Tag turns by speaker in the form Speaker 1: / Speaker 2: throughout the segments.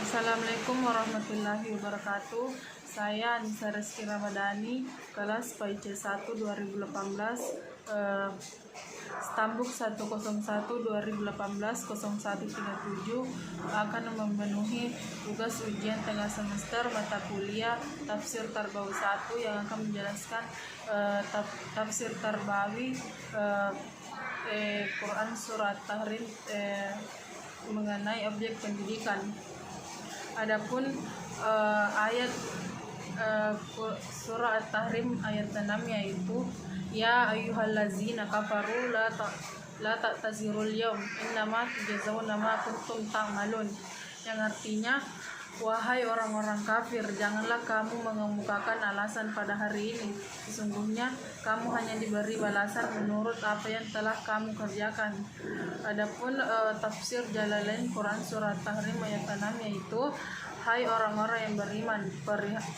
Speaker 1: Assalamualaikum warahmatullahi wabarakatuh. Saya Anissa Rizky Ramadhani, kelas PIC 1 2018, Stambuk 101 2018 0137, akan memenuhi tugas ujian tengah semester mata kuliah Tafsir Tarbawi 1 yang akan menjelaskan tafsir Tarbawi Quran Surat Tahrim mengenai objek pendidikan. Adapun ayat surah At-Tahrim ayat 6 yaitu ya ayyuhallazina kafaru la ta'tazirul yaum innama tujzauna ma kuntum ta'malun, yang artinya wahai orang-orang kafir, janganlah kamu mengemukakan alasan pada hari ini. Sesungguhnya kamu hanya diberi balasan menurut apa yang telah kamu kerjakan. Adapun tafsir Jalalain Quran Surat Tahrim ayat 6 yaitu hai orang-orang yang beriman,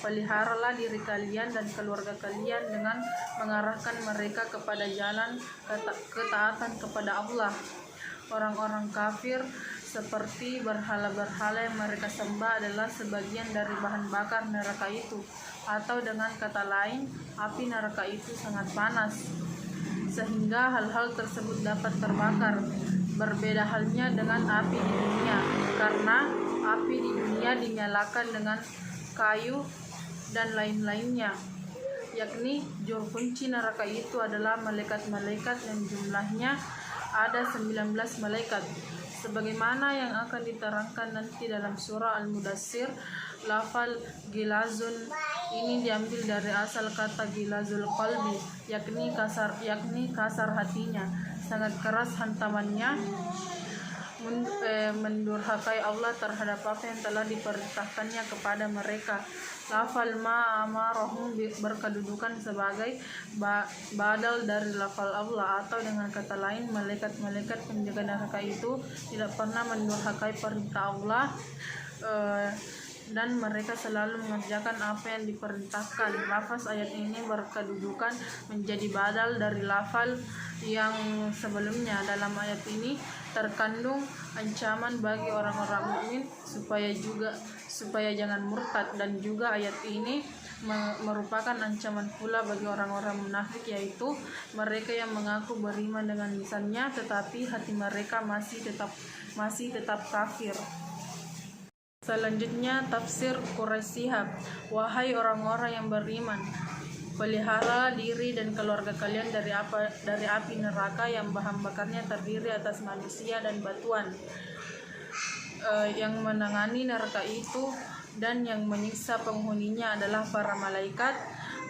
Speaker 1: peliharalah diri kalian dan keluarga kalian dengan mengarahkan mereka kepada jalan ketaatan kepada Allah. Orang-orang kafir seperti berhala-berhala yang mereka sembah adalah sebagian dari bahan bakar neraka itu, atau dengan kata lain, api neraka itu sangat panas sehingga hal-hal tersebut dapat terbakar. Berbeda halnya dengan api di dunia, karena api di dunia dinyalakan dengan kayu dan lain-lainnya, yakni juru kunci neraka itu adalah malaikat-malaikat yang jumlahnya ada 19 malaikat. Sebagaimana yang akan diterangkan nanti dalam surah Al-Mudassir, lafal gilazun ini diambil dari asal kata gilazul qalbi, yakni kasar hatinya, sangat keras hantamannya, mendurhakai Allah terhadap apa yang telah diperintahkannya kepada mereka. Lafal ma'amarahum berkedudukan sebagai badal dari lafal Allah, atau dengan kata lain, malaikat-malaikat penjaga neraka itu tidak pernah mendurhakai perintah Allah, dan mereka selalu mengerjakan apa yang diperintahkan. Lafaz ayat ini berkedudukan menjadi badal dari lafal yang sebelumnya. Dalam ayat ini terkandung ancaman bagi orang-orang mukmin supaya jangan murtad, dan juga ayat ini merupakan ancaman pula bagi orang-orang munafik, yaitu mereka yang mengaku beriman dengan lisannya tetapi hati mereka masih tetap kafir. Selanjutnya tafsir Quraisy Shihab, wahai orang-orang yang beriman, pelihara diri dan keluarga kalian dari api neraka yang bahan bakarnya terdiri atas manusia dan batuan. Yang menangani neraka itu dan yang menyiksa penghuninya adalah para malaikat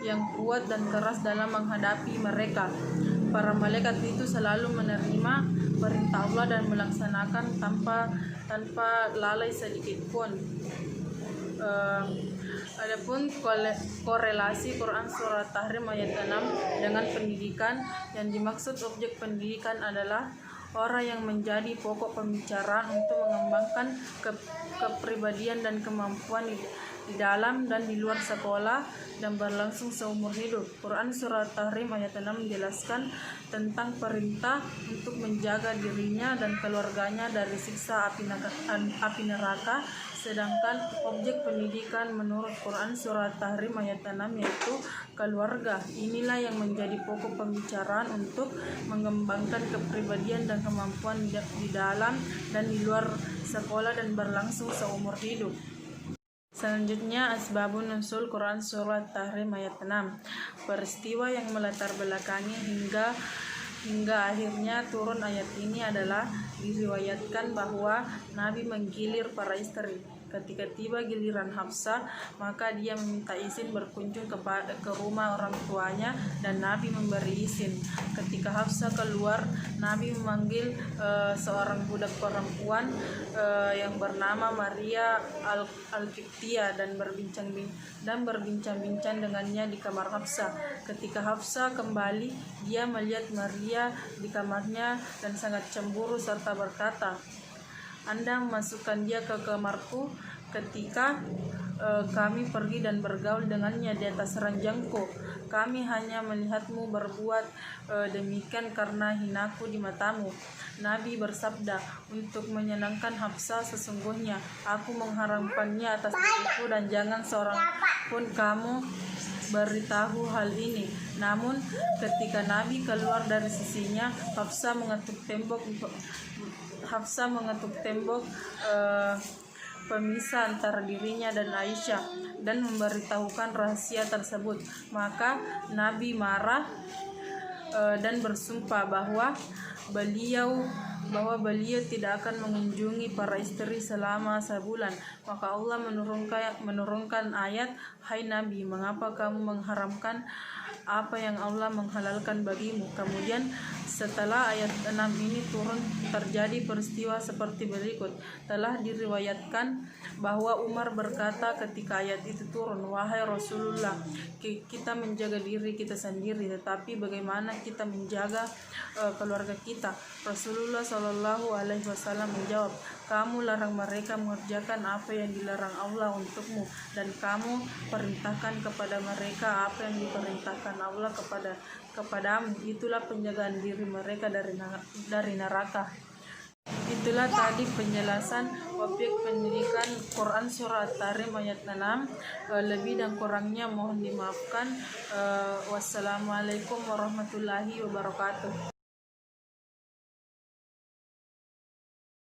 Speaker 1: yang kuat dan keras dalam menghadapi mereka. Para malaikat itu selalu menerima perintah Allah dan melaksanakan tanpa lalai sedikit pun. Adapun korelasi Quran Surat Tahrim ayat 6 dengan pendidikan, yang dimaksud objek pendidikan adalah orang yang menjadi pokok pembicaraan untuk mengembangkan kepribadian dan kemampuan di dalam dan di luar sekolah dan berlangsung seumur hidup. Quran Surat Tahrim ayat 6 menjelaskan tentang perintah untuk menjaga dirinya dan keluarganya dari siksa api neraka, sedangkan objek pendidikan menurut Quran Surat Tahrim ayat 6 yaitu keluarga. Inilah yang menjadi pokok pembicaraan untuk mengembangkan kepribadian dan kemampuan di dalam dan di luar sekolah dan berlangsung seumur hidup. Selanjutnya asbabun nuzul Quran Surat Tahrim ayat 6, peristiwa yang melatar belakangi hingga akhirnya turun ayat ini adalah diriwayatkan bahwa Nabi menggilir para istri. Ketika tiba giliran Hafsah, maka dia meminta izin berkunjung ke rumah orang tuanya dan Nabi memberi izin. Ketika Hafsah keluar, Nabi memanggil seorang budak perempuan yang bernama Maria Al-Qibtiyah dan berbincang-bincang dengannya di kamar Hafsah. Ketika Hafsah kembali, dia melihat Maria di kamarnya dan sangat cemburu serta berkata, Anda memasukkan dia ke kamarku ketika kami pergi dan bergaul dengannya di atas ranjangku. Kami hanya melihatmu berbuat demikian karena hinaku di matamu. Nabi bersabda, untuk menyenangkan Hafsah, sesungguhnya aku mengharamkannya atas diriku dan jangan seorang pun kamu beritahu hal ini. Namun ketika Nabi keluar dari sisinya, Hafsah mengetuk tembok pemisah antara dirinya dan Aisyah dan memberitahukan rahasia tersebut. Maka Nabi marah dan bersumpah bahwa beliau tidak akan mengunjungi para istri selama sebulan. Maka Allah menurunkan ayat, "Hai Nabi, mengapa kamu mengharamkan apa yang Allah menghalalkan bagimu?" Kemudian setelah ayat 6 ini turun, terjadi peristiwa seperti berikut. Telah diriwayatkan bahwa Umar berkata ketika ayat itu turun, "Wahai Rasulullah, kita menjaga diri kita sendiri, tetapi bagaimana kita menjaga keluarga kita?" Rasulullah Shallallahu Alaihi Wasallam menjawab, "Kamu larang mereka mengerjakan apa yang dilarang Allah untukmu, dan kamu perintahkan kepada mereka apa yang diperintahkan Allah kepadamu. Itulah penjagaan diri mereka dari neraka." Itulah tadi penjelasan objek pendidikan Quran Surah At-Tahrim ayat 6. Lebih dan kurangnya mohon dimaafkan. Wassalamualaikum warahmatullahi wabarakatuh.